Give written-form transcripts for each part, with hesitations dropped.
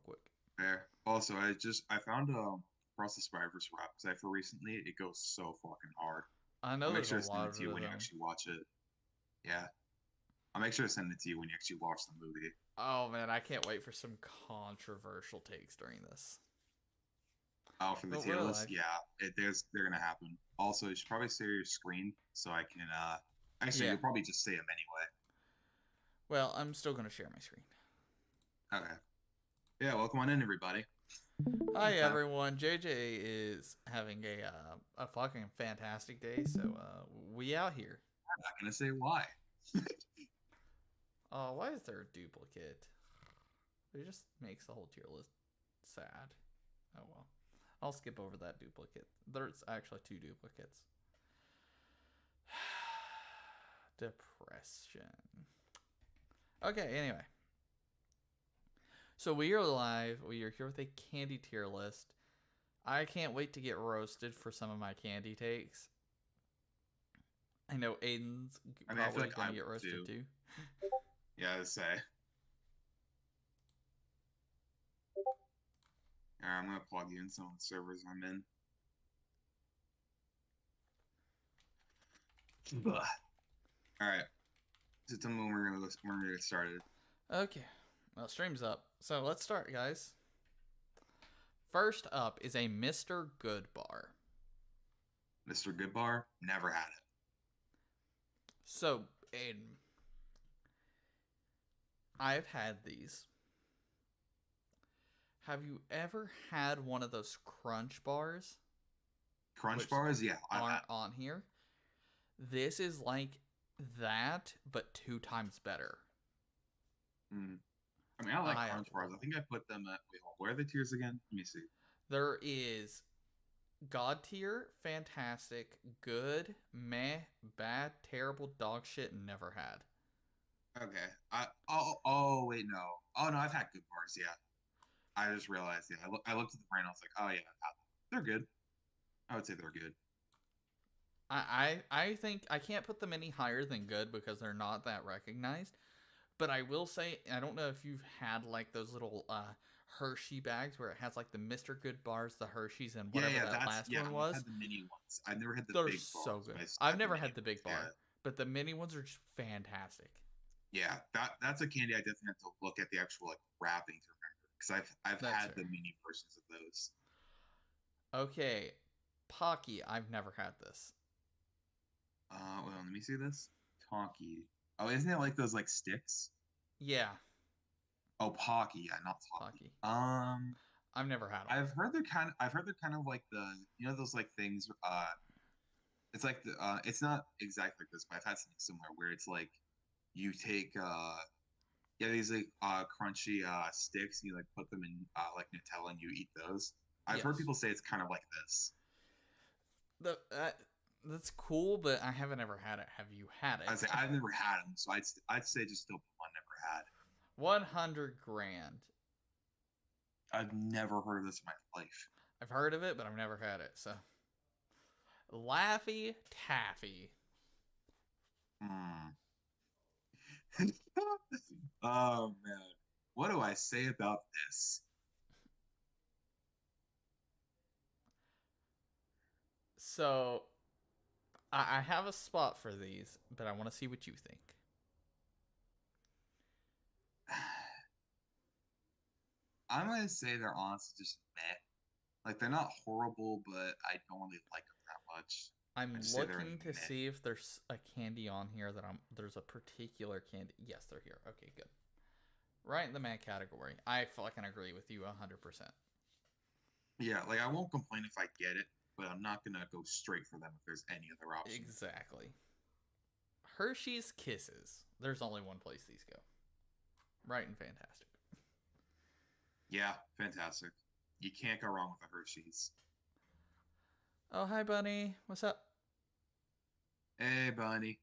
quick. Fair. Also, I found Across the Spider-Verse rap cipher recently. It goes so fucking hard. I I'll know make there's a sure to send lot it of to you when you them. actually watch it. Yeah, I'll make sure to send it to you when you actually watch the movie. Oh man, I can't wait for some controversial takes during this. Oh, for the But tier will list, I? yeah, they're gonna happen. Also, you should probably share your screen so I can. Actually, Yeah. you'll probably just say them anyway. Well, I'm still gonna share my screen. Okay. Yeah. Welcome on in, everybody. Hi What's up? everyone. JJ is having a fucking fantastic day, so we out here. I'm not gonna say why. Oh, why is there a duplicate? It just makes the whole tier list sad. Oh well. I'll skip over that duplicate. There's actually two duplicates. Depression. Okay, anyway. So we are live. We are here with a candy tier list. I can't wait to get roasted for some of my candy takes. I know Aiden's I mean, I feel probably like I gonna would get roasted too. too. Yeah, to say. All right, I'm gonna plug you in some of the servers I'm in. Ugh. All right. So tell me when we're gonna get started. Okay. Well, stream's up. So let's start, guys. First up is a Mr. Goodbar. Mr. Goodbar, never had it. So, Aiden, I've had these. Have you ever had one of those crunch bars, Crunch which bars, yeah, I've had. aren't on here? This is like that, but 2 times better. Mm. I mean, I like I crunch bars. love I them. think I put them at. Wait, hold, where are the tiers again? Let me see. There is God tier, fantastic, good, meh, bad, terrible, dog shit, never had. Okay. Oh wait, no. Oh no, I've had good bars. Yeah, I just realized. Yeah, I looked at the brand. I was like, oh yeah, I've had them. They're good. I would say they're good. I think I can't put them any higher than good because they're not that recognized. But I will say I don't know if you've had like those little Hershey bags where it has like the Mr. Good bars, the Hershey's, and Yeah, whatever yeah, that that's last yeah. one I've was. had the mini ones. I've never had the They're big so bars, good. but I still I've had the never mini had the ones. big bar, Yeah, but the mini ones are just fantastic. yeah. That's a candy I definitely have to look at the actual like wrapping to remember because I've That's had fair. the mini versions of those. Okay, Pocky. I've never had this. Well, let me see this. Talkie. Oh, isn't it like those like sticks? Yeah, Oh, Pocky, yeah, not Talkie. Pocky. Um, I've never had them. I've heard they're kind of like the those like things. It's like it's not exactly like this, but I've had something similar where it's like you take yeah these like crunchy sticks and you like put them in like Nutella and you eat those. I've heard Yes. people say it's kind of like this. The that's cool, but I haven't ever had it. Have you had I'd say it? I've never had them, so I'd say just still put one never had. 100 grand. I've never heard of this in my life. I've heard of it, but I've never had it. So, Laffy Taffy. Hmm. Oh man, what do I say about this? So, I have a spot for these, but I want to see what you think. I'm gonna say they're honestly just meh. Like they're not horrible, but I don't really like them that much. I I'm just say they're looking to meh. see if there's a candy on here that there's a particular candy. Yes, they're here. Okay, good. Right in the mad category. I fucking agree with you 100%. Yeah, like I won't complain if I get it, but I'm not gonna go straight for them if there's any other option. Exactly. Hershey's Kisses. There's only one place these go. Right and fantastic. Yeah, fantastic. You can't go wrong with the Hershey's. Oh, hi, Bunny. What's up? Hey, Bunny,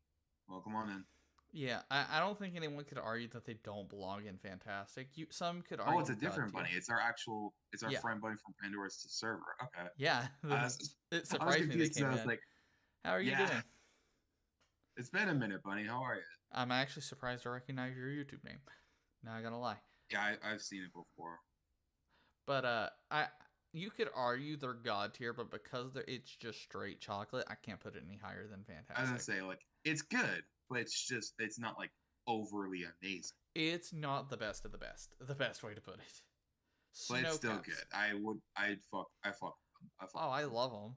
welcome on in. Yeah, I don't think anyone could argue that they don't belong in Fantastic. Some could Oh, it's a argue God different tier. Bunny. It's our Yeah, friend Bunny from Pandora's server. Okay. yeah. I was, It I was surprised me they confused because came I was in. like, How are you yeah, doing? it's been a minute, Bunny. How are you? I'm actually surprised to recognize your YouTube name. Not gonna lie. Yeah, I've seen it before. But I you could argue they're god tier, but because it's just straight chocolate, I can't put it any higher than I was gonna fantastic. say like it's good, but it's not like overly amazing. It's not the best of the best. The best way to put it. But it's Snow still caps. good. I fuck with them. I fuck Oh, with I them. love them.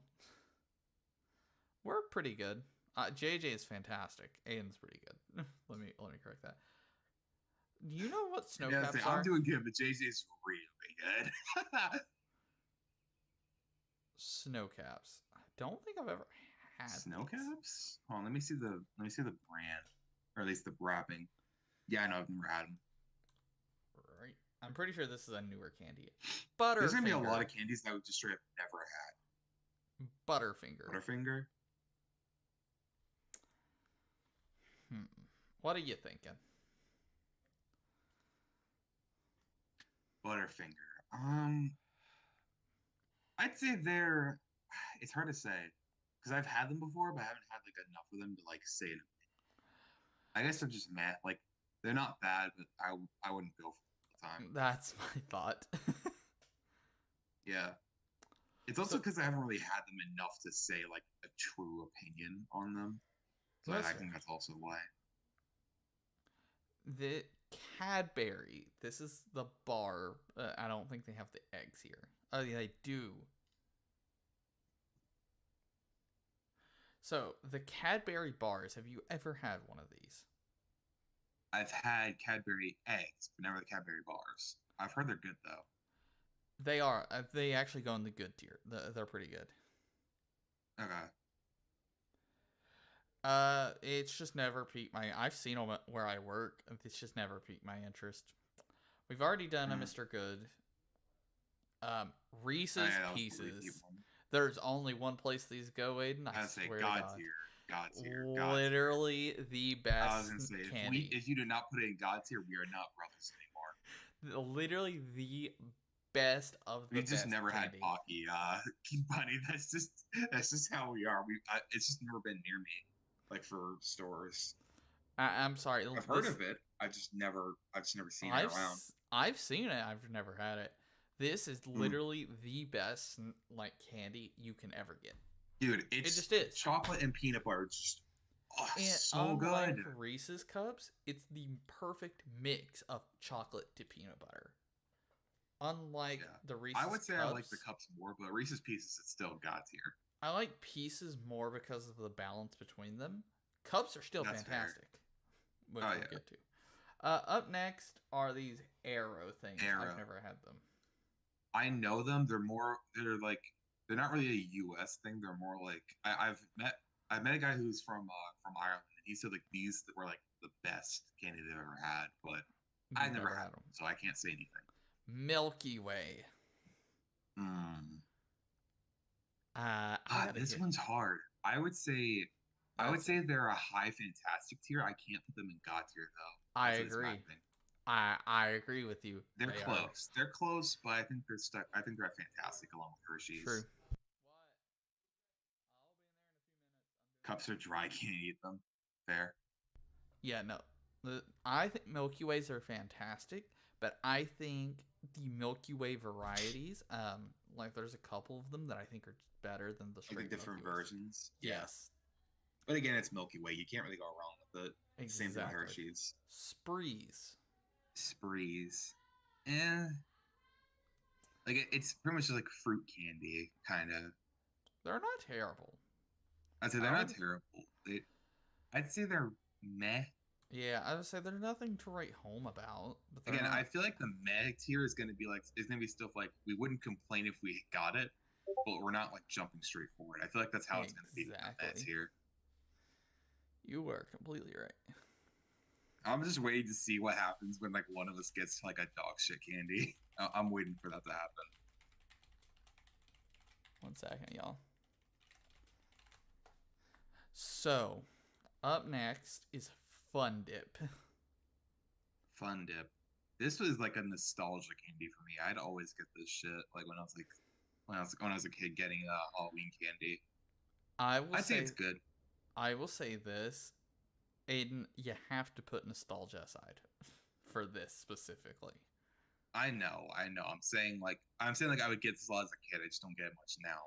We're pretty good. JJ is fantastic. Aiden's pretty good. let me correct that. Do you know what snow Yeah, I say, caps I'm are? doing good, but JJ's really good. Snow caps. I don't think I've ever had Snow these. caps? Hold on, let me see the brand, or at least the wrapping. Yeah, I know I've never had them. Right. I'm pretty sure this is a newer candy. There's gonna be a lot Butterfinger. of candies that I would just straight up never had. Butterfinger. Butterfinger, Hmm. What are you thinking? Butterfinger. I'd say they're. It's hard to say because I've had them before, but I haven't had like enough of them to like say it. I guess they're just meh. Like they're not bad, but I wouldn't go for them all the time. That's my thought. Yeah. It's also So because I haven't really had them enough to say like a true opinion on them. So that's I fair. think that's also why. The Cadbury. This is the bar. I don't think they have the eggs here. Oh, yeah, they do. So the Cadbury bars. Have you ever had one of these? I've had Cadbury eggs, but never the Cadbury bars. I've heard they're good though. They are. They actually go in the good tier. They're pretty good. Okay. It's just never piqued my. I've seen them where I work. It's just never piqued my interest. We've already done a Mm. Mr. Good. Oh, Reese's yeah, that was the repeat Pieces. one. There's only one place these go, Aiden. I I'd say swear to God God. tier, God tier, God tier. Literally the I was best gonna say candy. if you do not put it in God tier, we are not brothers anymore. Literally the best of the We just best never had candy. Pocky, Bunny. That's just how we are. It's just never been near me, like for stores. I'm sorry. I've heard of it. I've just never seen it around. I've seen it. I've never had it. This is Mm. literally the best like candy you can ever get. Dude, It it's just is. chocolate and peanut butter. It's just And so unlike good. Reese's cups, it's the perfect mix of chocolate to peanut butter. Unlike Yeah, the I Reese's would say I like the cups, cups more, but Reese's Pieces it's still God tier. I like pieces more because of the balance between them. Cups are still That's fair. fantastic, which Oh we'll yeah, get to. Up next are these arrow things. I've Arrow. never had them. I know them. They're like they're not really a U.S. thing. They're more like I've met a guy who's from Ireland, and he said like these were like the best candy they've ever had, but I You've never never had had them, them. so I can't say anything. Milky Way. Mm. I gotta This get. one's hard. I would That's say they're a high fantastic tier. I can't put them in God tier though. I That's at least my agree. thing. I agree with you. They're They are close. They're close, but I think they're stuck. I think they're fantastic along with true. Hershey's. Cups are dry, can't eat them. Fair. Yeah, no. I think Milky Ways are fantastic, but I think the Milky Way varieties, like there's a couple of them that I think are better than the Like the straight different Milky Ways. versions. Yeah. Yes, But again, it's Milky Way. You can't really go wrong with it. Same thing with exactly. Hershey's. Sprees. Sprees. Eh. Like it's pretty much just like fruit candy, kind of. They're not terrible. I'd say they're I not would, terrible. I'd say they're meh. yeah, I would say there's nothing to write home about, but they're Again, I not feel like the meh tier is gonna be stuff like we wouldn't complain if we got it, but we're not like jumping straight forward. I feel like that's how it's gonna be the meh exactly. tier. You were completely right. I'm just waiting to see what happens when like one of us gets like a dog shit candy. I'm waiting for that to happen. 1 second, y'all. So, up next is Fun Dip. Fun dip. This was like a nostalgia candy for me. I'd always get this shit like when I was a kid getting Halloween candy. I will I'd say it's say good. I will say this, Aiden, you have to put nostalgia aside for this specifically. I know. I'm saying like I would get this a lot as a kid. I just don't get it much now.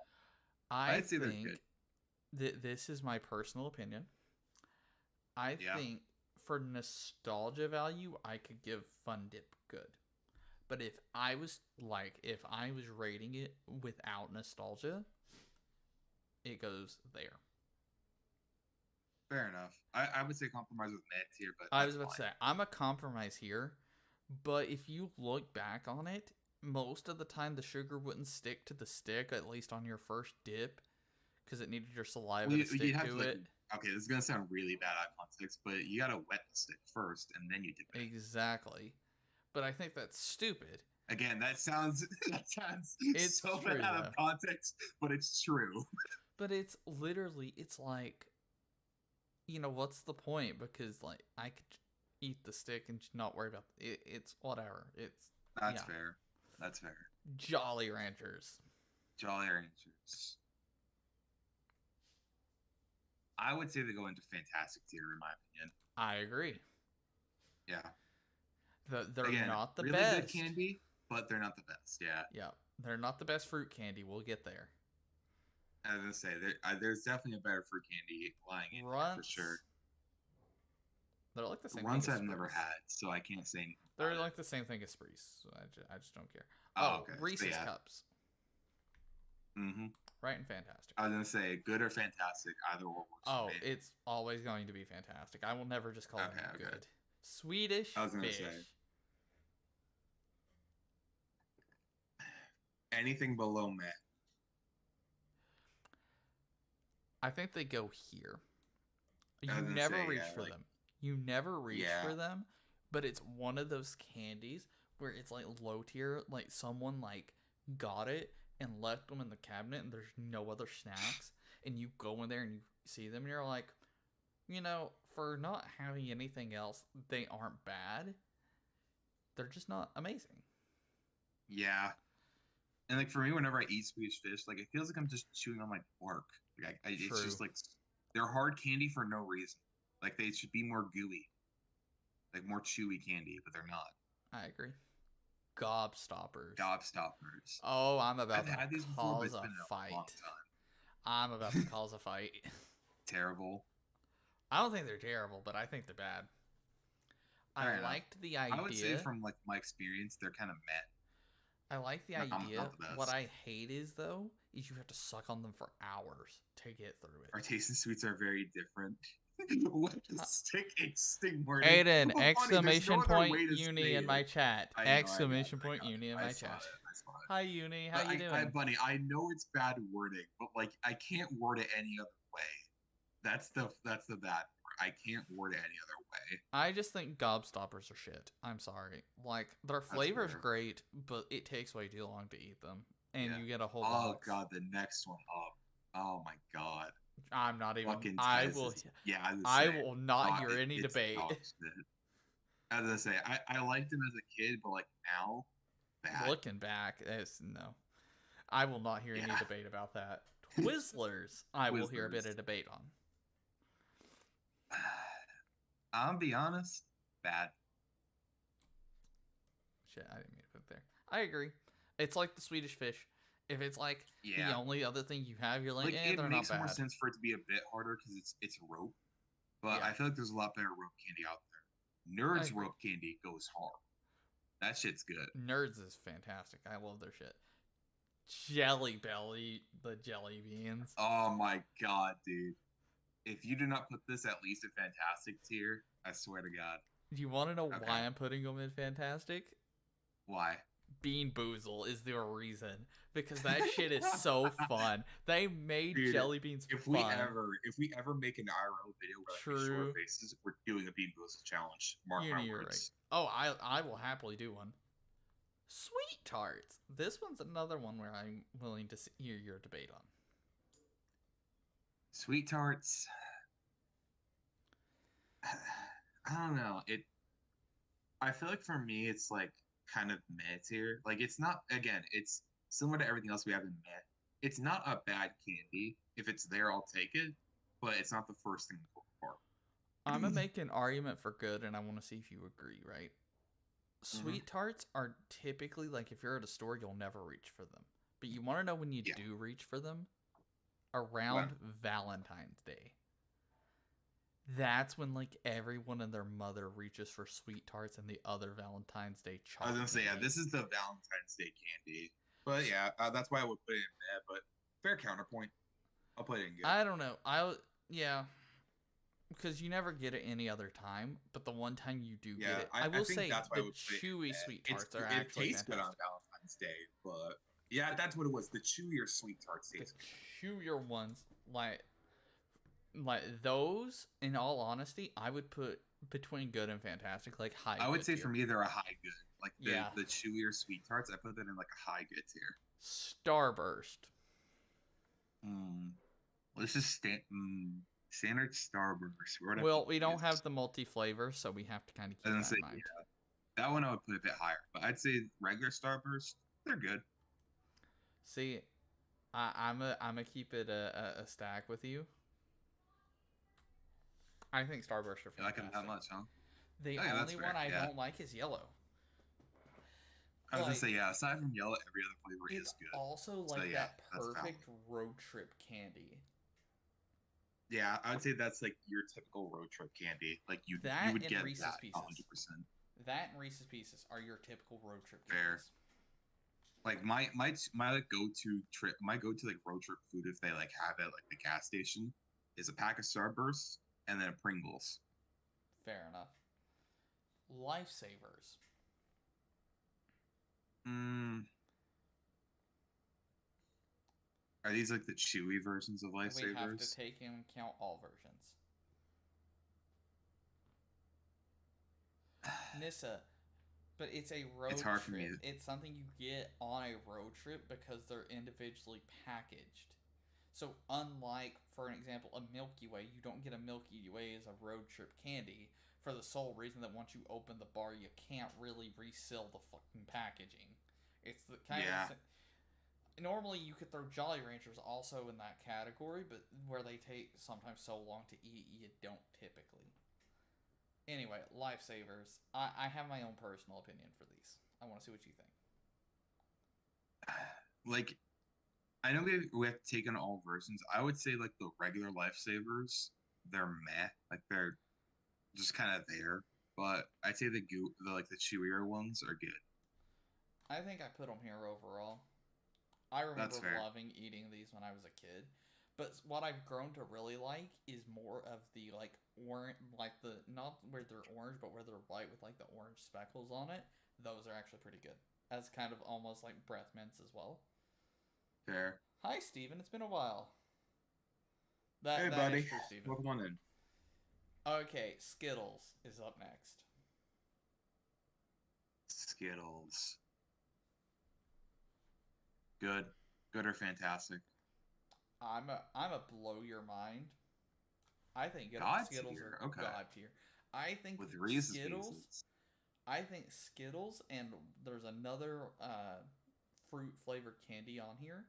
I I'd say they're think good. that this is my personal opinion. I Yeah. think for nostalgia value, I could give Fun Dip good. But if I was rating it without nostalgia, it goes there. Fair enough. I would say compromise with Nets here, but I was that's about to fine. say I'm a compromise here, but if you look back on it, most of the time the sugar wouldn't stick to the stick, at least on your first dip, because it needed your Well, saliva to you'd stick have to to like. it. Okay, this is gonna sound really bad out of context, but you gotta wet the stick first, and then you dip it Exactly. But I think that's stupid. in. Again, that sounds that sounds It's so bad true out of though. context, but it's true. But it's literally, it's like, what's the point? Because like I could eat the stick and not worry about it. It's whatever. It's That's yeah. fair. That's fair. Jolly Ranchers. Jolly Ranchers. I would say they go into fantastic tier in my opinion. I agree. Yeah. They're Again, not the really good best. candy, but they're not the best. Yeah. Yeah, they're not the best fruit candy. We'll get there. I was gonna say there's definitely a better fruit candy lying in here for sure. Runts. They're like the same thing Runts as I've never Sprees. had, so I can't say anything They're about it. like the same thing as Sprees. So I just don't care. Oh, Oh, okay. But Reese's yeah. Cups. Mm-hmm. Right and fantastic. I was gonna say good or fantastic, either or works for Oh, me. it's always going to be fantastic. I will never just call Okay, them okay. good. Swedish I was gonna fish. say anything below Matt. I think they go here. I You was gonna never say reach yeah, for like them. You never reach yeah, for them, but it's one of those candies where it's like low tier, like someone like got it and left them in the cabinet and there's no other snacks and you go in there and you see them and you're like, for not having anything else, they aren't bad. They're just not amazing. yeah. And like for me, whenever I eat Swedish fish, like it feels like I'm just chewing on my bark. It's True. just like they're hard candy for no reason. Like they should be more gooey, like more chewy candy, but they're not. I agree. Gobstoppers. Gobstoppers. Oh, I'm I've about to had these before, but cause it's a been a long fight. I'm about to cause a fight. time. Terrible. I don't think they're terrible, but I think they're bad. I Fair enough. liked the I would say idea. from like my experience, they're kind of met. I like the Not idea. the What best. I hate is though, is you have to suck on them for hours to get through Our it. tastes and sweets are very different. What a sting wording. Aiden! Oh, funny. There's no Exclamation other point way to uni say in my it. chat. I know. I got it. Exclamation I point got it. uni in I my saw chat. it. I saw it. Hi uni, how But you doing? Bunny, I know it's bad wording, but like I can't word it any other way. That's the bad part. I can't word it any other way. I just think gobstoppers are shit. I'm sorry. Like their That's flavor's fair. great, but it takes way too long to eat them, and Yeah. you get a whole Oh box. god, the next one up. Oh my god. I'm not even. Fucking I Tez will. is, yeah, I was I say will not hear any it's debate. dog shit. As I say, I liked him as a kid, but like now, bad. Looking back, it's no. I will not hear any Yeah. debate about that. Twizzlers, I will hear a bit Twizzlers. of debate on. I'll be honest, bad. Shit, I didn't mean to put it there. I agree. It's like the Swedish fish. If it's like Yeah. the only other thing you have, you're like, Like eh, it they're not makes more bad. sense for it to be a bit harder because it's rope. But Yeah. I feel like there's a lot better rope candy out there. I Nerds agree. rope candy goes hard. That shit's good. Nerds is fantastic. I love their shit. Jelly Belly, the jelly beans. Oh my god, dude. If you do not put this at least in fantastic tier, I swear to God. Do you want to know Okay. why I'm putting them in fantastic? Why? Bean Boozle is the reason, because that shit is so fun. They made Dude, jelly beans If fun. we ever make an IRL video where like, we show our True. faces, we're doing a Bean Boozle challenge. Mark my You're right. words. Oh, I will happily do one. Sweet tarts. This one's another one where I'm willing to hear your debate on. Sweet tarts. I don't know. I feel like for me, it's like kind of meh tier. Like it's not. Again, it's similar to everything else we have in meh. It's not a bad candy. If it's there, I'll take it. But it's not the first thing to pull apart. I'm gonna make an argument for good, and I want to see if you agree. Right? Hmm. Sweet tarts are typically like if you're at a store, you'll never reach for them. But you want to know when you Yeah. do reach for them? When? Around Valentine's Day. That's when like everyone and their mother reaches for sweet tarts and the other Valentine's Day I was chalk gonna say, yeah, candy. this is the Valentine's Day candy. But yeah, that's why I would put it in there. But fair counterpoint. I'll put it in good. I don't know. Yeah, because you never get it any other time, but the one time you do get Yeah, it, I I will think say that's why I the would put it in chewy that. sweet tarts are It actually tastes good on fantastic. Valentine's Day, but yeah, that's what it was. The chewier sweet tarts The taste good. chewier ones, like those, in all honesty, I would put between good and fantastic, like high I would good say for tier. me they're a high good. Like Yeah, the chewier sweet tarts, I put that in like a high good tier. Starburst. Mm. Well, this is standard Starburst. Where would I put Well, we don't this? have the multi flavor, so we have to kind of I was keep gonna that say in mind. yeah, that one I would put a bit higher, but I'd say regular Starburst, they're good. See, I'm gonna keep it a stack with you. I think Starburst are You like them that fantastic. much, huh? The Oh yeah, that's only one fair. I Yeah, don't like is yellow. I was gonna say Like, yeah. Aside from yellow, every other flavor it's is good. also So like yeah, that that's valid. perfect road trip candy. Yeah, I would say that's like your typical road trip candy. Like you That would and get Reese's that Pieces. 100% That and Reese's Pieces are your typical road trip fair. candies. Like my like go to like road trip food if they like have it at like the gas station is a pack of Starburst and then a Pringles. Fair enough. Lifesavers. Mm, are these like the chewy versions of We have to Lifesavers? take into account all versions. Nissa, but it's a It's road hard for me. trip. It's something you get on a road trip because they're individually packaged. So, unlike, for an example, a Milky Way, you don't get a Milky Way as a road trip candy for the sole reason that once you open the bar, you can't really reseal the fucking packaging. It's the kind of Yeah, normally you could throw Jolly Ranchers also in that category, but where they take sometimes so long to eat, you don't typically. Anyway, lifesavers. I have my own personal opinion for these. I want to see what you think. like I know we have taken all versions. I would say like the regular Lifesavers, they're meh. Like they're just kind of there. But I'd say the like the chewier ones are good. I think I put them here overall. I That's remember fair. loving eating these when I was a kid. But what I've grown to really like is more of the like orange, like the not where they're orange, but where they're white with like the orange speckles on it. Those are actually pretty good. As kind of almost like breath mints as well. Fair. Hi, Steven. It's been a while. Hey, That is buddy. true, Steven. Welcome on in. Okay, Skittles is up next. Skittles. Good. Good or fantastic. I'm a blow your mind. I think God Skittles tier. are Okay. god tier. I think With Reese's Skittles. Pieces. I think Skittles and there's another fruit flavored candy on here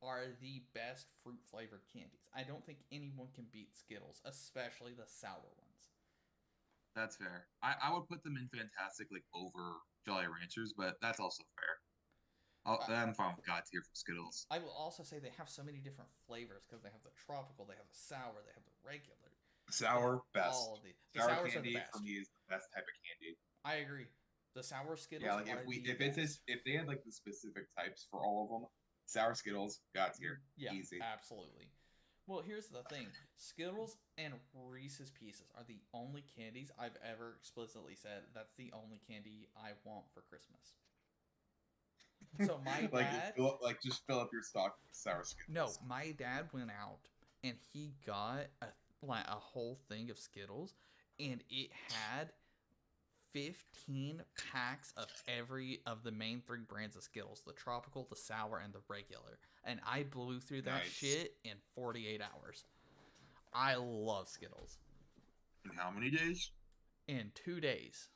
are the best fruit flavored candies. I don't think anyone can beat Skittles, especially the sour ones. That's fair. I would put them in fantastic like over Jolly Ranchers, but that's also fair. I, I'm fine with God tier for Skittles. I will also say they have so many different flavors because they have the tropical, they have the sour, they have the regular, they have Sour all best. of the. The Sour sours are the candy for best. me is the best type of candy. I agree. The sour Yeah, Skittles like are the if it's best. if they had like the specific types for all of them, sour Skittles, God tier, Yeah, easy. absolutely. Well, here's the thing Skittles and Reese's Pieces are the only candies I've ever explicitly said that's the only candy I want for Christmas. So, my dad, Just fill up your stocking with sour no, Skittles. my dad went out and he got a whole thing of Skittles and it had 15 packs of every of the main three brands of Skittles, the tropical, the sour, and the regular. And I blew through that Nice. shit in 48 hours. I love Skittles. In how many days? In 2 days.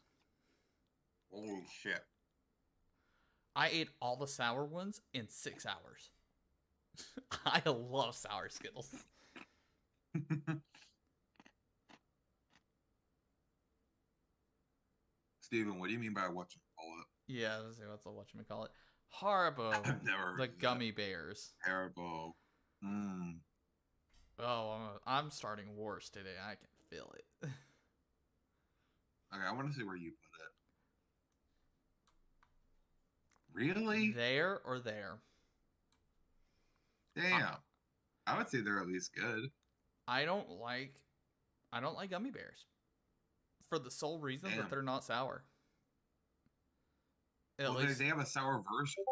Holy shit. I ate all the sour ones in 6 hours. I love sour Skittles. Steven, what do you mean by what? call it. Yeah, let's see what's the whatchamacallit. Haribo, I've never heard the of that. gummy bears. Haribo. Mm. Oh, I'm starting wars today. I can feel it. Okay, I want to see where you put it. Really? There or there? I, Damn. I would say they're at least good. I don't like gummy bears for the sole reason that Damn. they're not sour. At Well, least they have a sour version.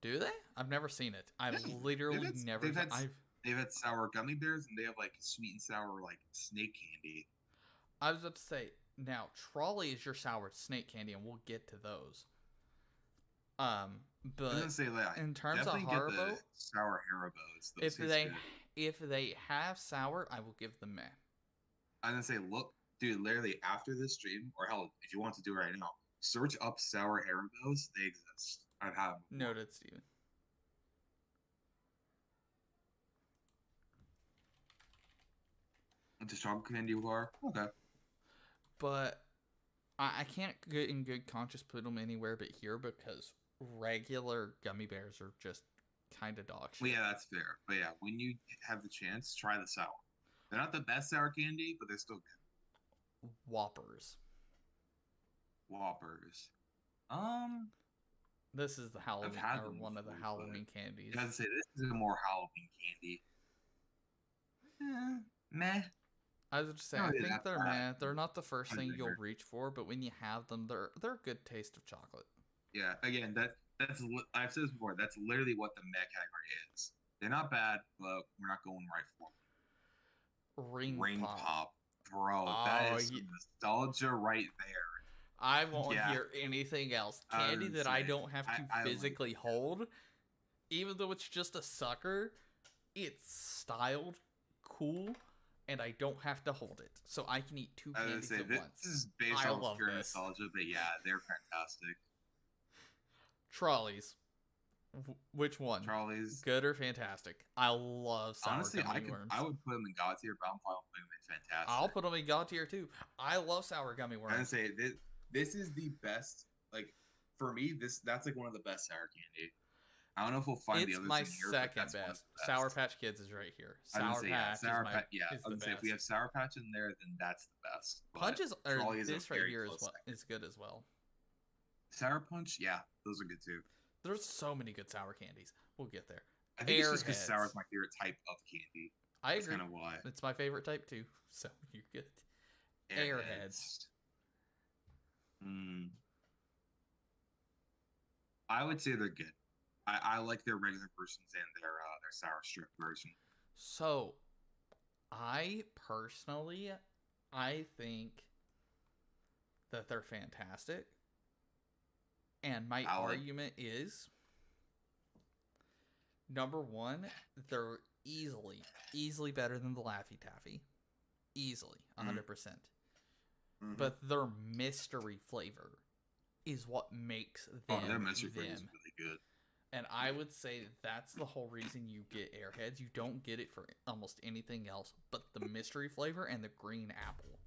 do they? I've never seen it. I've Yeah, literally never. they've had sour gummy bears and they have like sweet and sour like snake candy. I was about to say now Trolley is your sour snake candy, and we'll get to those. I was But gonna say that in terms of definitely get the Haribo, sour Haribos. Those if taste they good. if they have sour, I will give them meh. I was gonna say, look, dude, literally after this stream, or hell, if you want to do it right now, search up sour Haribos. They exist. I've had them before. Noted, Steven. It's a chocolate candy bar. Okay. But I can't get in good conscience put them anywhere but here because regular gummy bears are just kind of dog shit. Well, yeah, that's fair. But yeah, when you have the chance, try the sour. They're not the best sour candy, but they're still good. Whoppers. Whoppers. This is the Halloween had or them one of the before, Halloween candies. I gotta say, this is a more Halloween candy. Meh. I was just saying, I think they're meh. They're not the first thing you'll reach for, but when you have them, they're a good taste of chocolate. Yeah, again, that's I've said this before. That's literally what the meh category is. They're not bad, but we're not going right for them. Ring pop. Bro, that is nostalgia right there. I won't hear anything else. Candy that I don't have to physically hold, even though it's just a sucker, it's styled cool, and I don't have to hold it. So I can eat two candies at once. This is based on pure nostalgia, but yeah, they're fantastic. Trolleys. Which one? Trolleys. Good or fantastic? I love sour Honestly, gummy worms. I would put them in God tier, but I'm probably putting them in fantastic. I'll put them in God tier too. I love sour gummy worms. I would say this is the best. Like for me, that's like one of the best sour candy. I don't know if we'll find the others in here. It's my second best. Sour Patch Kids is right here. Sour Patch. I would say if we have Sour Patch in there, then that's the best. Punches or this right here is good as well. Sour Punch, yeah, those are good too. There's so many good sour candies. We'll get there. I think it's just because sour is my favorite type of candy. I agree. That's kind of why. It's my favorite type too. So you're good. Airheads. I would say they're good. I like their regular versions and their sour strip version. So, I personally, I think that they're fantastic. And my argument is, number one, they're easily better than the Laffy Taffy. Easily, 100%. Mm-hmm. But their mystery flavor is what makes them their mystery flavor is really good. And I would say that's the whole reason you get Airheads. You don't get it for almost anything else but the mystery flavor and the green apple.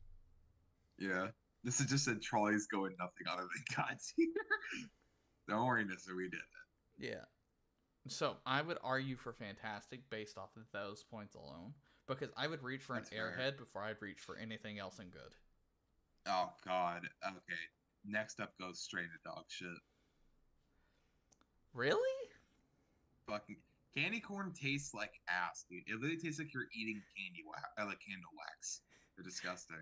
Yeah. This is just a Trolley's going nothing other than God's here. Don't worry, Nissa, we did it. Yeah. So I would argue for fantastic based off of those points alone. Because I would reach for an Airhead before I'd reach for anything else in good. Oh, God. Okay. Next up goes straight to dog shit. Really? Fucking candy corn tastes like ass, dude. It literally tastes like you're eating candy wax, like candle wax. They're disgusting.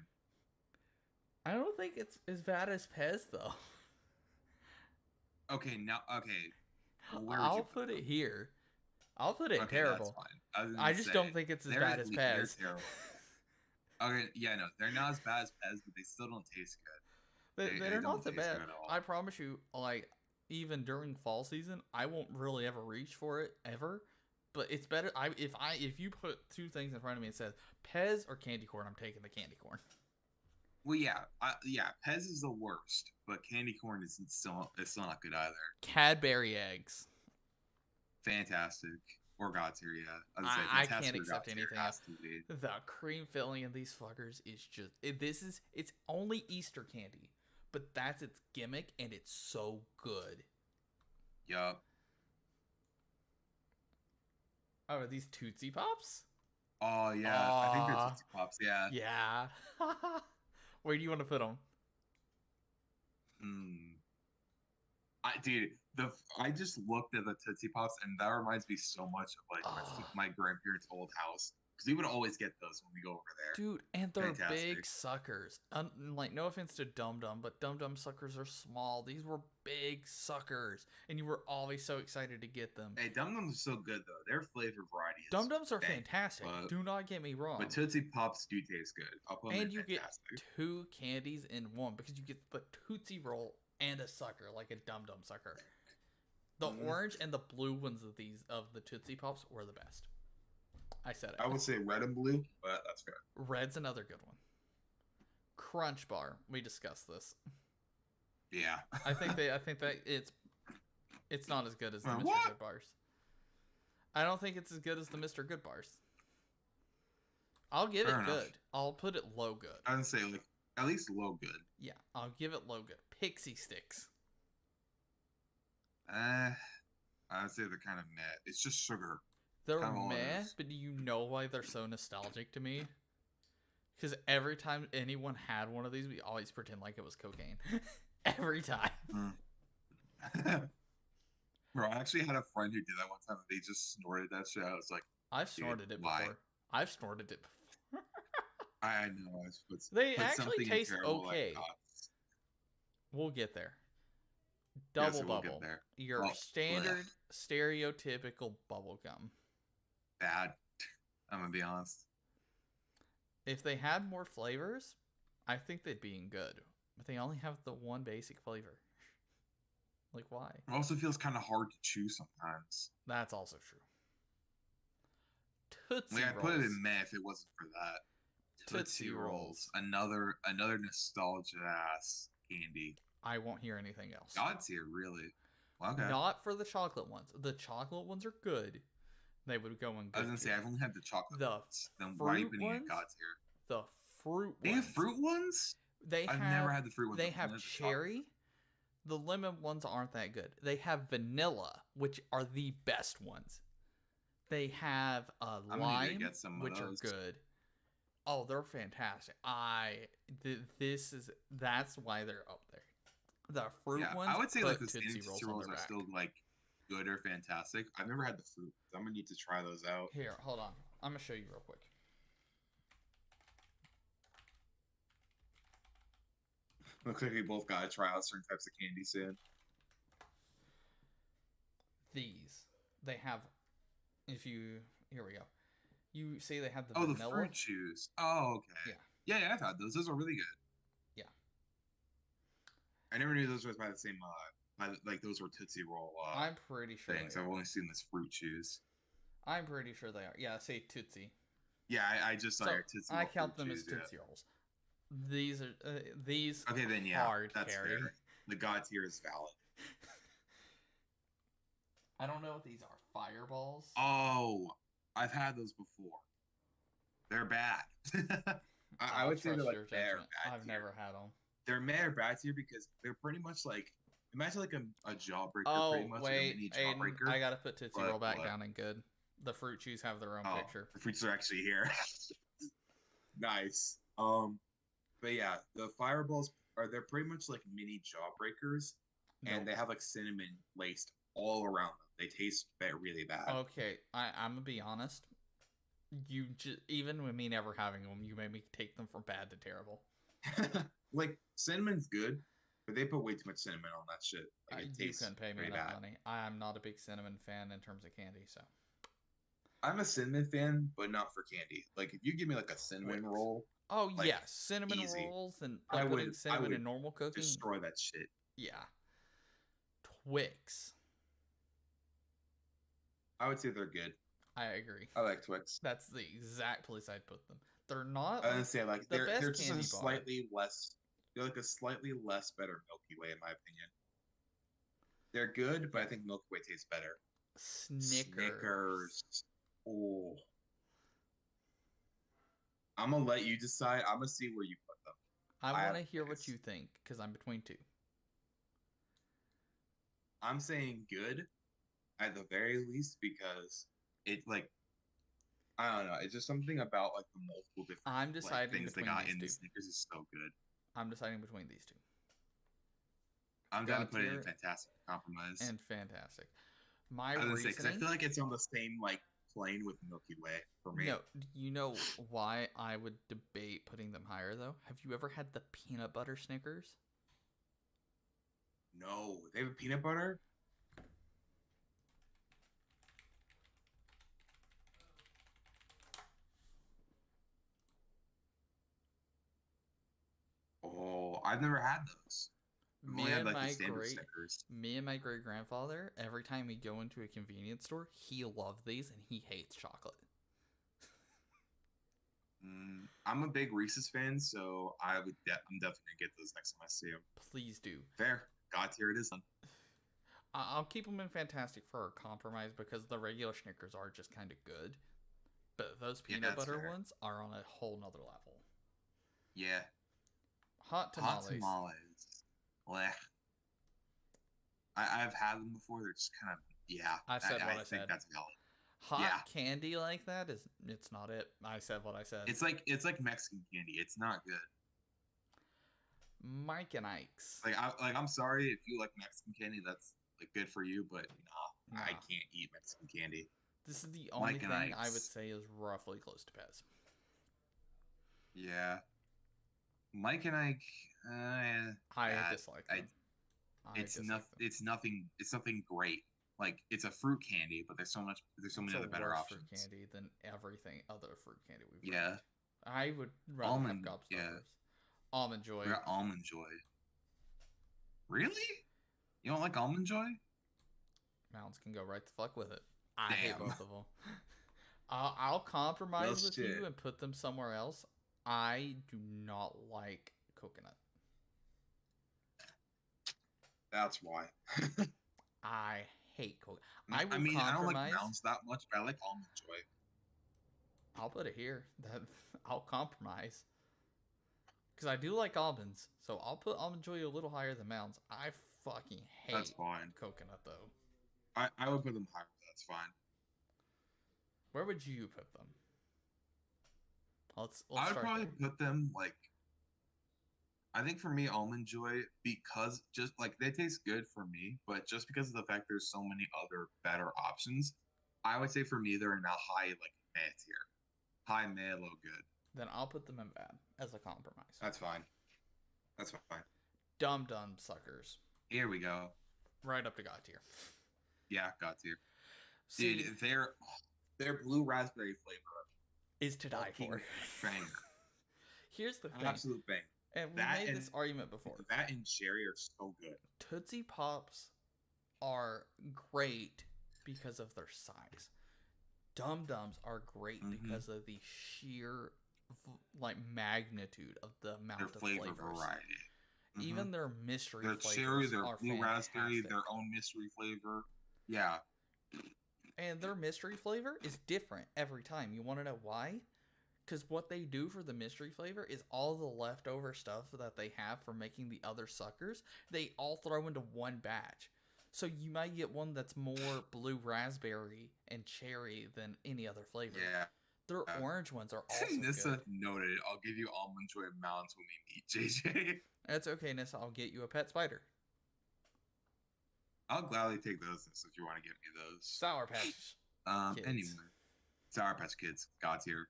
I don't think it's as bad as Pez though. Okay, now I'll put it here. I'll put it in terrible. That's fine. I just don't think it's as bad as Pez. Okay, yeah, no, they're not as bad as Pez, but they still don't taste good. They're not the best. I promise you, like, even during fall season, I won't really ever reach for it ever. But it's better. If you put two things in front of me and says Pez or candy corn, I'm taking the candy corn. Well, yeah, Pez is the worst, but candy corn is still not good either. Cadbury eggs, fantastic. Or God's here, yeah. I can't accept anything else. The cream filling in these fuckers is just it's only Easter candy. but that's its gimmick, and it's so good. Yup. Oh, are these Tootsie Pops? Oh yeah, I think they're Ah, Tootsie Pops. Yeah. yeah. Where do you want to put them? Hmm. Dude, I just looked at the Tootsie Pops, and that reminds me so much of like Oh, my grandparents' old house because we would always get those when we go over dude, and there. they're big Fantastic. suckers. Like, no offense to Dum Dum, but Dum Dum suckers are small. These were big suckers, and you were always so excited to get them. Hey, Dum Dums are so good though. Their flavor variety Dum is Dums are bang. fantastic. But Do not get me but wrong. Tootsie Pops do taste good. I'll put them in And you get fantastic. two candies in one because you get the Tootsie Roll and a sucker, like a Dum Dum sucker. The orange and the blue ones of the Tootsie Pops were the best. I said I it. would say red and blue, but that's fair. Red's another good one. Crunch Bar. We discussed this. Yeah. I think that it's not as good as the Mr. What? Good bars. I don't think it's as good as the Mr. Good bars. I'll give Fair it enough. good. I'll put it low good. I would say like at least low good. Yeah, I'll give it low good. Pixie Sticks. I would say they're kind of meh. It's just sugar. They're Kind of all it meh, is. but do you know why they're so nostalgic to me? Because every time anyone had one of these, we always pretend like it was cocaine. Every time. Bro, I actually had a friend who did that one time. They just snorted that shit. I was like, I've snorted it why? before. I've snorted it before. I know. They put actually something taste terrible okay. Like, We'll get there. yes, Double we'll get bubble. there. Your Oh, standard, bleh. stereotypical bubble gum. Bad. I'm gonna be honest. If they had more flavors, I think they'd be in good. But they only have the one basic flavor. Like, why? It also feels kind of hard to chew sometimes. That's also true. Tootsie Like, I'd Rolls. put it in meh if it wasn't for that. Tootsie Rolls. Another nostalgia ass candy. I won't hear anything else. God tier, really. Well, okay. Not for the chocolate ones. The chocolate ones are good. They would go in good. I was gonna say I've only had the chocolate The ones. Then why are you putting it in God tier? The fruit They ones. have fruit ones? I've never had the fruit ones. They have cherry. The lemon ones aren't that good. They have vanilla, which are the best ones. They have lime, which are good. Oh, they're fantastic. That's why they're up there. The fruit ones. I would say like the Tootsie Tootsie Rolls are still like good or fantastic. I've never had the fruit. I'm gonna need to try those out. Here, hold on. I'm gonna show you real quick. Looks like we both gotta try out certain types of candy soon. They have. Here we go. You see they have the vanilla? vanilla. The fruit chews. Oh, okay. Yeah, I've had those. Those are really good. Yeah. I never knew those was by the same like those were Tootsie Roll. I'm pretty sure things. I've only seen this fruit chews. I'm pretty sure they are. Yeah, say Tootsie. Yeah, I just saw your Tootsie Roll. I count them as Tootsie Rolls. These are these. Okay, then yeah, hard that's carry. fair. The God tier is valid. I don't know what these are. Fireballs. Oh, I've had those before. They're bad. I would say they're like they're bad. I've never had them. They're meh or bad tier because they're pretty much like imagine like a jawbreaker. Oh pretty much, wait, like a mini Aiden, jawbreaker. I gotta put Tootsie Roll back down and good. The fruit chews have their own picture. The fruits are actually here. Nice. But yeah, the fireballs they're pretty much like mini jawbreakers, and they have like cinnamon laced all around them. They taste really bad. Okay, I'm gonna be honest. You even with me never having them, you made me take them from bad to terrible. Like cinnamon's good, but they put way too much cinnamon on that shit. Like, it you couldn't pay me enough money. I am not a big cinnamon fan in terms of candy, so. I'm a cinnamon fan, but not for candy. Like if you give me like a cinnamon roll. Oh like, yes, cinnamon rolls and putting cinnamon in normal cooking. Destroy that shit. Yeah. Twix. I would say they're good. I agree. I like Twix. That's the exact place I'd put them. They're not. I would say like they're just a bar. slightly less. They're like a slightly less better Milky Way in my opinion. They're good, but I think Milky Way tastes better. Snickers. Oh. I'm gonna let you decide. I'm gonna see where you put them. I I want have to hear to what guess. you think because I'm between two. I'm saying good at the very least because it like I don't know. It's just something about like the multiple different I'm like deciding things they between got these in the two. Snickers is so good. I'm deciding between these two. I'm down to God put it in tier fantastic compromise. and fantastic. My I was gonna say because I reasoning. feel like it's on the same like plane with Milky Way for me. No, you know why I would debate putting them higher though? Have you ever had the peanut butter Snickers? No, they have a peanut butter. Oh, I've never had those. I've only Me had and like the my standard great Snickers. me and my great grandfather, every time we go into a convenience store, he loved these and he hates chocolate. I'm a big Reese's fan, so I'm definitely gonna get those next time I see them. Please do. Fair, God tier it is. Then. I'll keep them in fantastic for a compromise because the regular Snickers are just kind of good, but those Yeah, peanut that's butter fair. ones are on a whole nother level. Yeah, Hot hot tamales. tamales. Blech. I've had them before. They're just kind of yeah. I said what I I think said. that's valid. Hot Yeah, candy like that is it's not it. I said what I said. it's like Mexican candy. It's not good. Mike and Ike's. I'm sorry if you like Mexican candy. That's like good for you, but nah, I Nah. can't eat Mexican candy. This is the only Mike and thing I would Ike's. say is roughly close to Pez. Yeah, Mike and Ike. I Bad. dislike I them. I dislike them. It's nothing. It's something great. Like it's a fruit candy, but there's so It's many a other better worse fruit options. candy than everything other fruit candy we've Yeah, ranked. I would rather have almond. Yeah, Gobstoppers. Almond we Joy. got almond joy. Really? You don't like almond joy? Mounds can go right the fuck with it. I hate Damn. both of them. I'll Well, compromise with shit. you and put them somewhere else. I do not like coconut. That's why. I hate coconut. I I will mean, I don't like compromise. mounds that much, but I like almond joy. I'll put it here. That I'll compromise because I do like almonds. So I'll put almond joy a little higher than mounds. I fucking That's hate fine. coconut though. I would put them higher. That's fine. Where would you put them? Let's I would start probably there. put them like I think for me, almond joy because just like they taste good for me, but just because of the fact there's so many other better options, I would say for me they're in a high like meh tier, high meh low good. Then I'll put them in bad as a compromise. That's fine. That's fine. Dum dum suckers, Here we go. right up to God tier. Yeah, got to. See, Dude, their blue raspberry flavor, is to die fucking for. banger, Here's the thing, absolute banger. and we That made and this argument before. that and cherry are so good. Tootsie Pops are great because of their size. Dum Dums are great Mm-hmm. because of the sheer like magnitude of the Their amount of flavor flavors. variety. Mm-hmm. Even their mystery Their flavors cherry, their are blue fantastic. raspberry, their own mystery flavor. Yeah. And their mystery flavor is different every time. You want to know why? Because what they do for the mystery flavor is all the leftover stuff that they have for making the other suckers, they all throw into one batch. So you might get one that's more blue raspberry and cherry than any other flavor. Yeah. Their orange ones are also Nissa good. noted. I'll give you almond joy mounds when we meet, JJ. That's okay, Nissa. I'll get you a pet spider. I'll gladly take those if you want to give me those. Sour Patch. Kids. Anyway, Sour Patch Kids, God tier.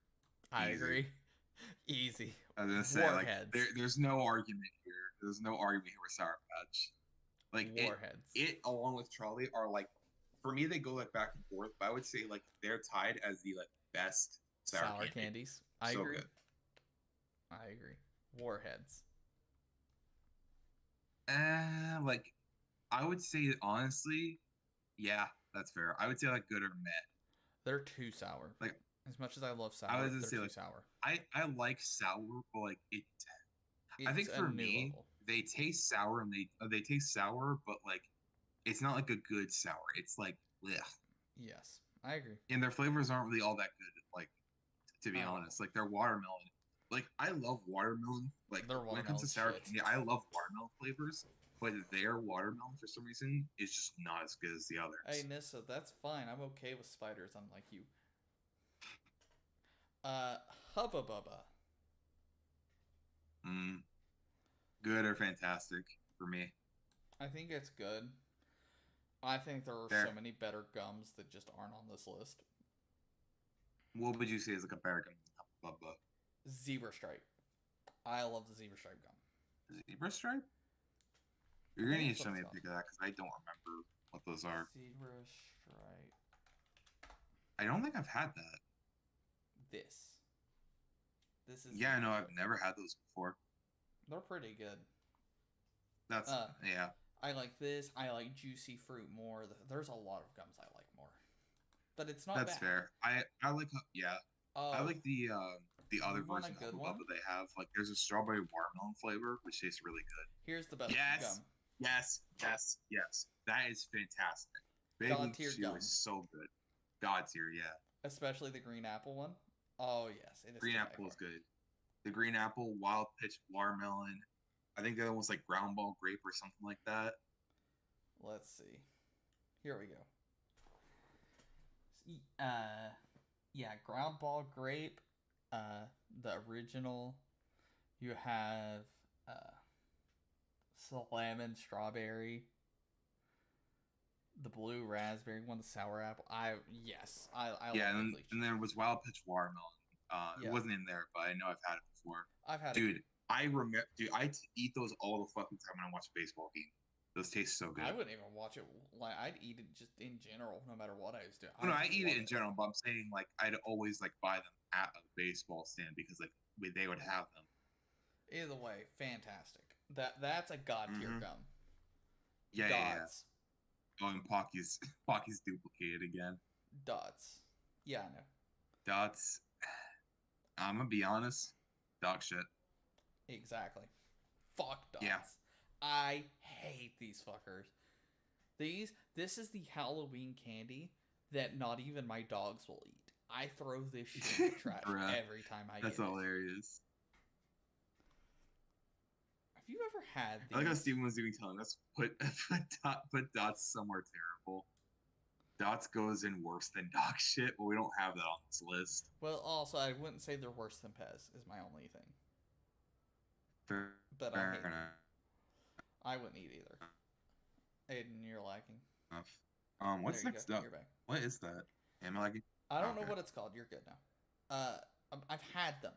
I Easy. agree. Easy. I was gonna say Warheads. like there's no argument here. There's no argument here with Sour Patch. Like Warheads. it along with Charlie are like for me they go like back and forth, but I would say like they're tied as the like best sour candies. I so agree. Good. I agree. Warheads. Like I would say honestly, yeah, that's fair. I would say like good or meh. They're too sour. Like as much as I love sour, I would they're say too like sour. I like sour, but like it. I think It's for a new me, level. they taste sour and they taste sour, but like it's not like a good sour. It's like blech. Yes, I agree. And their flavors aren't really all that good. Like to be Oh. honest, like their watermelon. like I love watermelon. Like Their when it comes to watermelon's sour shit. candy, I love watermelon flavors, but their watermelon for some reason is just not as good as the Hey others. Nissa, that's fine. I'm okay with spiders, unlike you. Hubba Bubba. Mm, good or fantastic for me. I think it's good. I think there are so There. many better gums that just aren't on this list. What would you say is like a better gum? Zebra stripe. I love the zebra stripe gum. Zebra stripe? I You're gonna think need that's to what show it's me a called. pic of that because I don't remember what those are. Zebra stripe. I don't think I've had that. This. This is Yeah, zebra no, I've stripe. never had those before. They're pretty good. That's Uh, yeah, I like this. I like juicy fruit more. There's a lot of gums I like more, but it's not that's bad. fair. I like yeah, I Oh, like the other you want a version of good Hubba one? Bubba they have. Like there's a strawberry watermelon flavor which tastes really Here's the good. best Yes, gum. yes. That is fantastic. Big God League tier Chew gum, is so good. God tier, yeah. especially the green apple one. Oh yes, it is Green to die apple for. is good. The green apple, wild pitch watermelon. I think the other one's like ground ball grape or something like that. Let's see. Here we go. Uh, yeah, ground ball grape. The original. You have lemon strawberry. The blue raspberry one, the sour apple. I Yeah, love Big League and Chew. there was wild pitch watermelon. It Yeah, wasn't in there, but I know I've had it before. I've had a few. Dude, I remember. Dude, eat those all the fucking time when I watch a baseball game. Those taste so I good. wouldn't even watch it. Like I'd eat it just in general, no matter what I was doing. No, I I just eat it love in it. general, but I'm saying like I'd always like buy them at a baseball stand because like they would have them. Either way, fantastic. That's a god tier Mm-hmm. gum. Yeah. Dots, Oh, and Pocky's Pocky's duplicated again. dots. Yeah, I know. Dots. I'm gonna be honest. Dog shit. Exactly. Fuck Yeah. dots. I hate these fuckers. This is the Halloween candy that not even my dogs will eat. I throw this shit in the trash Bruh, every time I that's get it. hilarious. Have you ever had I like how these? Steven was even telling us put dots somewhere terrible. Dots goes in worse than dog shit, but we don't have that on this list. Well, also I wouldn't say they're worse than Pez is my only thing. Fair, But I fair hate them. I wouldn't eat either. Aiden, you're lacking. enough. There What's you go. next up? You're back. What is that? Am I like? I don't know Okay. what it's called. You're good now. I've had them.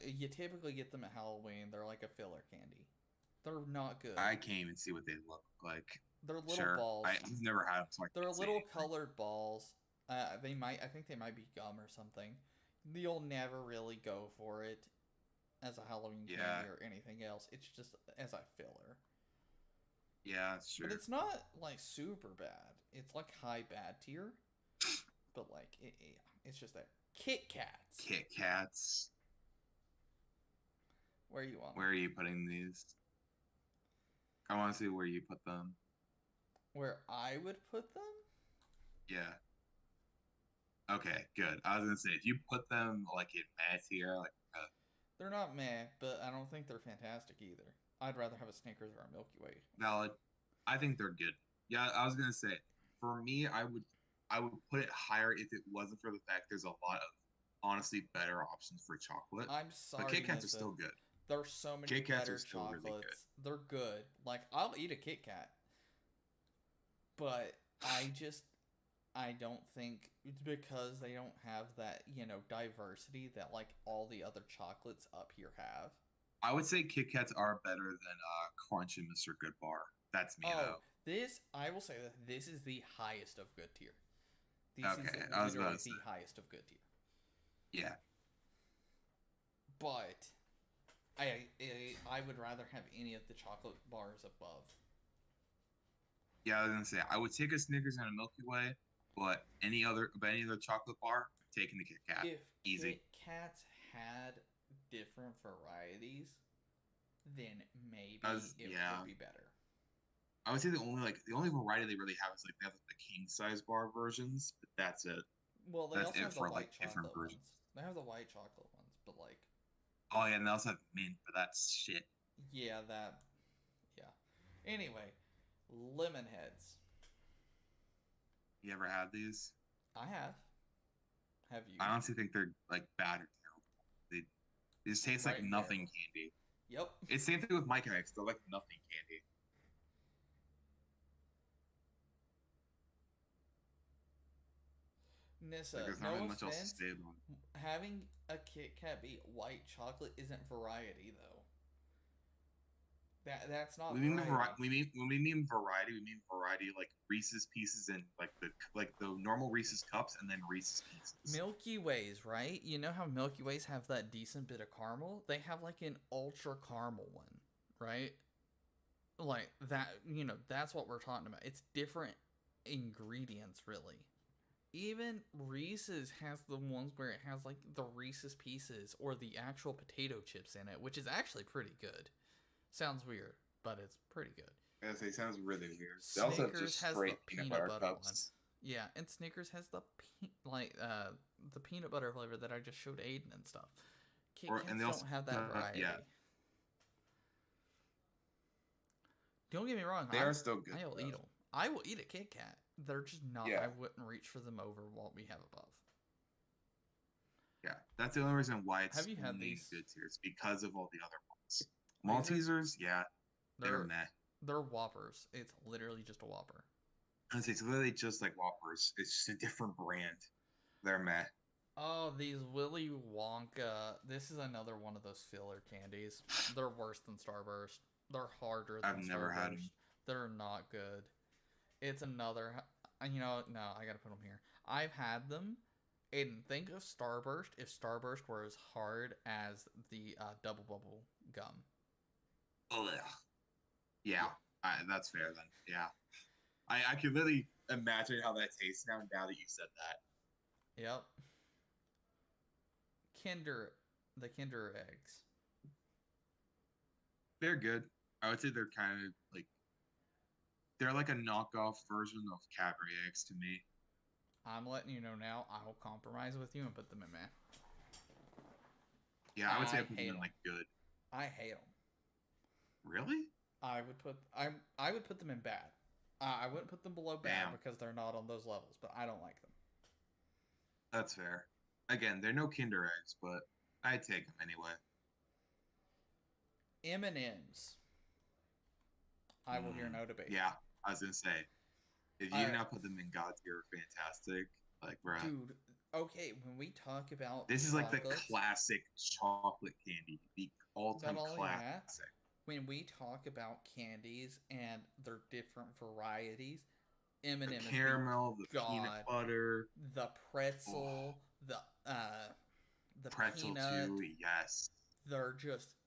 You typically get them at Halloween. They're like a filler candy. They're not good. I can't even see what they look like. They're little Sure, balls. I've never had them, so I They're can't say little anything. colored balls. They might. I think they might be gum or something. You'll never really go for it as a Halloween Yeah, candy or anything else. It's just as a filler. yeah, that's But true. it's not like super bad. It's like high bad tier. But like, it's just there. Kit Kats. Kit Kats. Where you want them? Where are you putting these? I want to see where you put them. Where I would put them? Yeah. Okay, good. I was gonna say if you put them like in meh tier, like They're not meh, but I don't think they're fantastic either. I'd rather have a Snickers or a Milky Way. valid, I think they're good. Yeah, I was gonna say for me, I would put it higher if it wasn't for the fact there's a lot of honestly better options for chocolate. I'm But sorry, Kit Kats are Nissa. still good. There's so many Kit Kats are better still really good. chocolates. They're good. Like, I'll eat a Kit Kat. But I don't think it's because they don't have that, diversity that like all the other chocolates up here have. I would say Kit Kats are better than Crunch and Mr. Good Bar. That's me Oh, though. I will say that this is the highest of good tier. This Okay, is I was literally about to say the highest of good tier. yeah. But I would rather have any of the chocolate bars above. Yeah, I was gonna say I would take a Snickers and a Milky Way, but any other chocolate bar, taking the Kit Kat. If Easy. Kit Kats had different varieties, then maybe it Yeah. would be better. I would say the only variety they really have is like they have like the king size bar versions, but that's it. Well, they That's also it have the for like white different chocolate versions. ones. They have the white chocolate ones, but like Oh yeah, and they also have mint, but that's shit. Yeah, that. Yeah. Anyway, lemon heads. You ever had these? I have. Have you? I honestly think they're like bad or terrible. They just taste like Right nothing terrible. candy. Yep. It's the same thing with Mike X. They're like nothing candy. Like Nissa, there's not no really much else to offense, say about having a Kit Kat be white chocolate isn't variety though. That's it. not variety. We mean when we mean variety, we mean variety like Reese's Pieces and like the normal Reese's cups and then Reese's Pieces. Milky Ways, right? You know how Milky Ways have that decent bit of caramel? They have like an ultra caramel one, right? Like that, that's what we're talking about. It's different ingredients, really. Even Reese's has the ones where it has like the Reese's Pieces or the actual potato chips in it, which is actually pretty good. Sounds weird, but it's pretty good. I say sounds really weird. They also have Snickers just has the straight peanut peanut butter butter one. cups. Yeah, and Snickers has the peanut butter flavor that I just showed Aiden and stuff. Kit Or and Kats they also don't have that yeah, variety. Don't get me wrong, they are still good I will eat though. them. I will eat a Kit Kat. They're just not. Yeah, I wouldn't reach for them over what we have above. yeah. That's the only reason why Have it's you had only in these? good tier. It's because of all the other ones. These are Maltesers, yeah, they're they're meh. they're Whoppers. It's literally just a Whopper. Honestly, it's literally just like Whoppers. It's just a different brand. They're meh. Oh, these Willy Wonka. This is another one of those filler candies. They're worse than Starburst. They're harder I've than never had Starburst. them. They're not good. It's another. No, I gotta put them here. I've had them. And think of Starburst if Starburst were as hard as the Double Bubble gum. Oh yeah, Yeah. that's fair then. Yeah, I can literally imagine how that tastes now that you said that. Yep. Kinder, the Kinder eggs. They're good. I would say they're kind of like they're like a knockoff version of Cadbury eggs to me. I'm letting you know now. I will compromise with you and put them in man. Yeah, I would say I I put them hate in them. like good. I hate them. Really? I would put them in bad. I wouldn't put them below bad Damn, because they're not on those levels, but I don't like them. that's fair. Again, they're no Kinder eggs, but I'd take them anyway. M&Ms. I will hear no debate. Yeah, I was gonna say if you I now put them in God tier, fantastic. Like, bruh, Dude, okay, when we talk about this is like the chocolates, classic chocolate candy, the not all-time only that, classic. when we talk about candies and their different varieties, The M&M is the caramel, the peanut god. butter, The oh, pretzel, the pretzel peanut, too. Yes,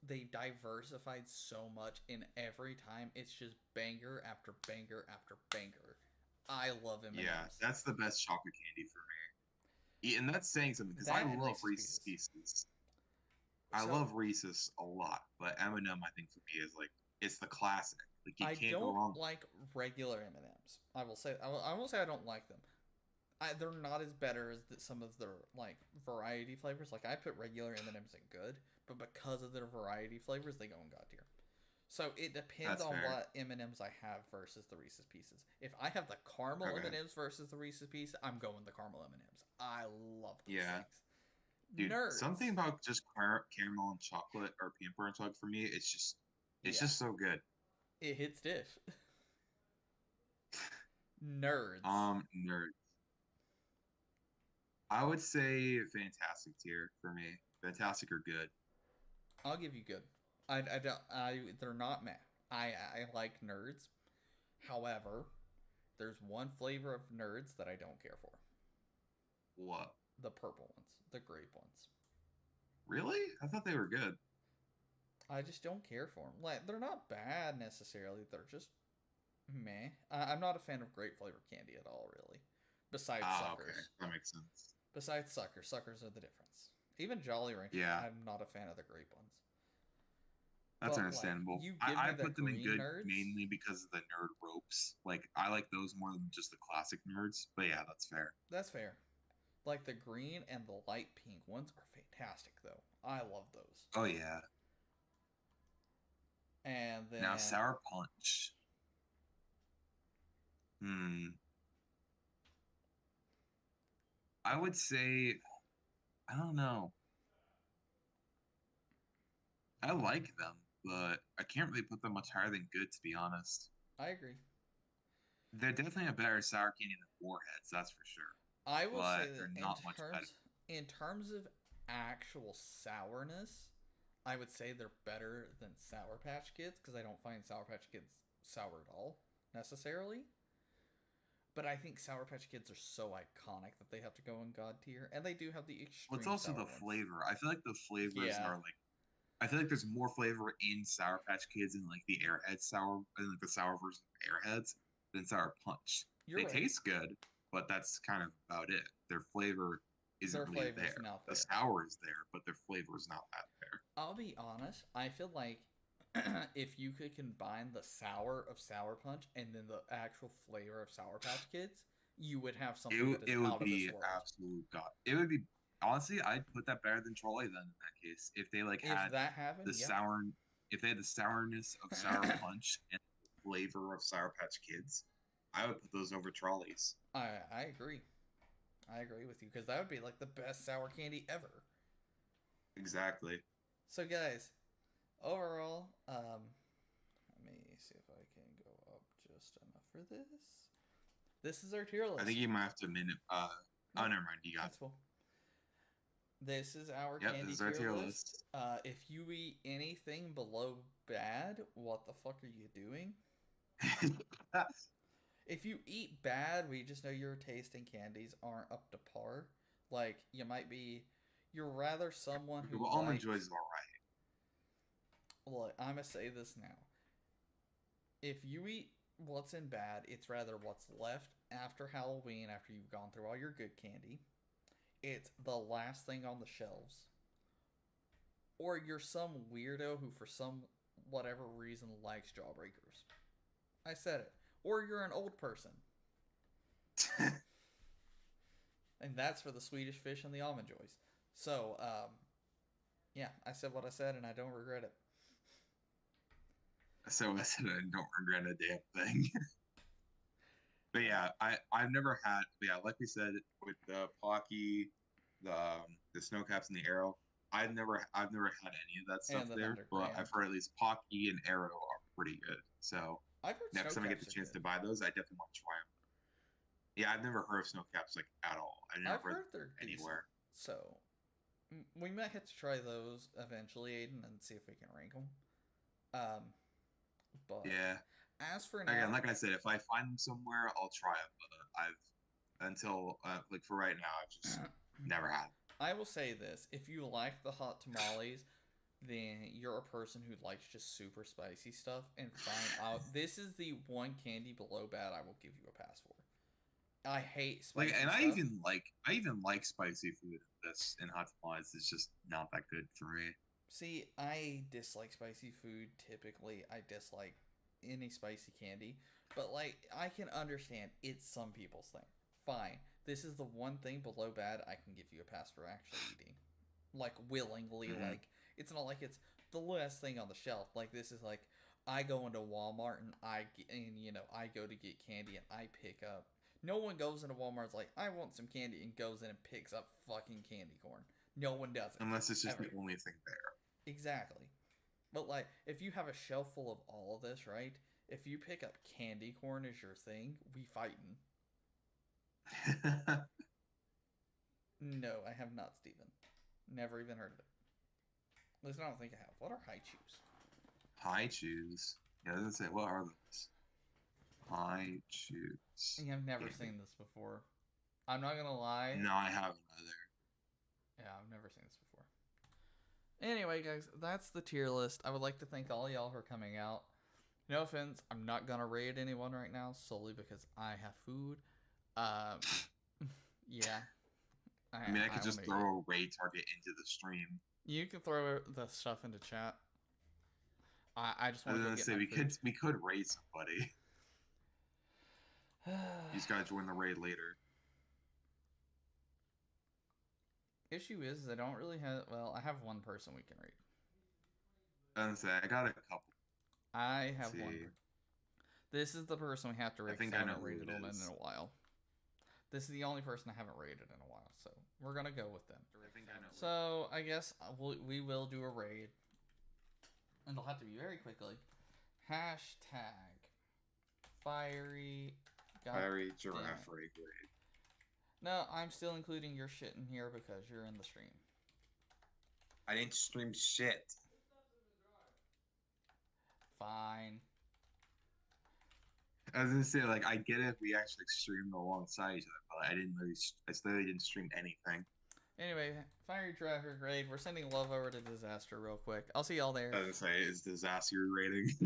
they've diversified so much, and every time it's just banger after banger after banger. I love yeah, M&Ms. that's the best chocolate candy for me. And that's saying something because I That and love Reese's Reese's Pieces. Pieces. I So love Reese's a lot, but M&M I think for me is like it's the classic. Like you I can't go don't wrong. like regular M&Ms. I will say I don't like them. They're not as better as some of their like variety flavors. Like I put regular M&Ms in good, but because of their variety flavors, they go in god tier. So it depends That's on fair. what M&Ms I have versus the Reese's Pieces. If I have the caramel Okay. M&Ms versus the Reese's Pieces, I'm going the caramel M&Ms. I love those Yeah. things. Dude, something Nerds. about just caramel and chocolate or peanut butter and chocolate for me, it's Yeah, just so good. it hits diff. Nerds. Nerd. I would say fantastic tier for me. Fantastic or good. I'll give you good. I don't. They're not mad. I like nerds. However, there's one flavor of nerds that I don't care for. What? The purple ones, the grape ones. Really? I thought they were good. I just don't care for them. Like they're not bad necessarily. They're just meh. I'm not a fan of grape flavored candy at all, really. Besides Ah, okay. suckers. That makes sense. Besides suckers, suckers are the difference. Even Jolly Ranchers, Yeah, I'm not a fan of the grape ones. that's But like, understandable. you give me I the put them in green good nerds. mainly because of the nerd ropes. Like I like those more than just the classic nerds. But yeah, that's fair. That's fair. Like the green and the light pink ones are fantastic, though. I love those. Oh yeah. And Now then sour punch. Hmm. I would say I don't know. I like them, but I can't really put them much higher than good, to be honest. I agree. They're definitely a better sour candy than Warheads, that's for sure. I will say But that they're not much better. in terms of actual sourness, I would say they're better than Sour Patch Kids because I don't find Sour Patch Kids sour at all necessarily. But I think Sour Patch Kids are so iconic that they have to go in God tier, and they do have the Well, it's extreme also sour the ones. flavor. I feel like the flavors Yeah, are like I feel like there's more flavor in Sour Patch Kids and like the Airhead sour and like the sour version of Airheads than Sour Punch. you're They right. taste good, but that's kind of about it. Their flavor isn't Their really flavor's there. not The there. sour is there, but their flavor is not that there. I'll be honest. I feel like if you could combine the sour of Sour Punch and then the actual flavor of Sour Patch Kids, you would have something that is It would out of this be world. absolute god. It would be honestly, I'd put that better than Trolley then in that case. If they like If had that happened, the yeah. sour if they had the sourness of Sour Punch and the flavor of Sour Patch Kids, I would put those over Trolleys. I agree. I agree with you because that would be like the best sour candy ever. Exactly. So, guys, overall, let me see if I can go up just enough for this. This is our tier I think list. you might have to minute oh Nope, never mind, you got that's cool. This is our it. Yep, candy this is our tier tier list. list. If you eat anything below bad, what the fuck are you doing? If you eat bad, we just know your taste in candies aren't up to par. Like you might be, you're rather someone who Well, almond joy likes. is alright. Look, I'm gonna say this now. If you eat what's in bad, it's rather what's left after Halloween, after you've gone through all your good candy. It's the last thing on the shelves, or you're some weirdo who, for some whatever reason, likes jawbreakers. I said it. Or you're an old person. And that's for the Swedish fish and the almond joys. So, yeah, I said what I said and I don't regret it. So I said I don't regret a damn thing. But yeah, I've never had yeah, like we said with the Pocky, the snow caps and the arrow, I've never had any of that stuff And then there, but I've underground. heard at least Pocky and arrow are pretty good. So I've heard snow next time I get caps the are chance good. to buy those, I definitely want to try them. Yeah, I've never heard of snow caps like at all. I've never I've heard heard them they're decent. anywhere. So, we might have to try those eventually, Aiden, and see if we can rank them. Um, but Yeah. as for Again, now, like I said, if I find them somewhere, I'll try them. But I've until like for right now, I've just never had them. I will say this: if you like the hot tamales, then you're a person who likes just super spicy stuff. And fine, this is the one candy below bad I will give you a pass for. I hate Like, spicy and stuff. I even like spicy food. This in hot tamales is just not that good for me. See, I dislike spicy food typically. I dislike any spicy candy. But, like, I can understand it's some people's thing. Fine. This is the one thing below bad I can give you a pass for actually eating. Like, willingly. Hmm. Like, it's not like it's the last thing on the shelf. Like, this is like, I go into Walmart I go to get candy and I pick up. No one goes into Walmart's like, I want some candy and goes in and picks up fucking candy corn. No one does it. Unless it's just the Ever. only thing there. Exactly. But like, if you have a shelf full of all of this, right? If you pick up candy corn as your thing, we fighting. No, I have not, Steven. Never even heard of it. At least I don't think I have. What are high chews? High chews. Yeah, doesn't say what are those. High chews. I've never Candy. seen this before. I'm not gonna lie. No, I haven't either. Yeah, I've never seen this before. Anyway, guys, that's the tier list. I would like to thank all y'all for coming out. No offense, I'm not gonna raid anyone right now solely because I have food. Um, yeah, I mean, I I could want just to throw eat. a raid target into the stream. You can throw the stuff into chat. I just I want was to go gonna get say my food. we could raid somebody. You just gotta join the raid later. issue is I don't really have. Well, I have one person we can read. I was gonna say I got a couple. I Let's have one. see. This is the person we have to I rate because think I I know haven't who rated it them in is. a while. This is the only person I haven't rated in a while, so we're gonna go with them. I think I know. So I guess we will do a raid, and it'll have to be very quickly. Hashtag fiery. Fiery giraffe raid. No, I'm still including your shit in here because you're in the stream. I didn't stream shit. Fine. I was gonna say, like, I get it if we actually streamed alongside each other, but I didn't really. I still didn't stream anything. Anyway, fiery traffic raid. We're sending love over to Disaster real quick. I'll see y'all there. I was gonna say, is disaster rating?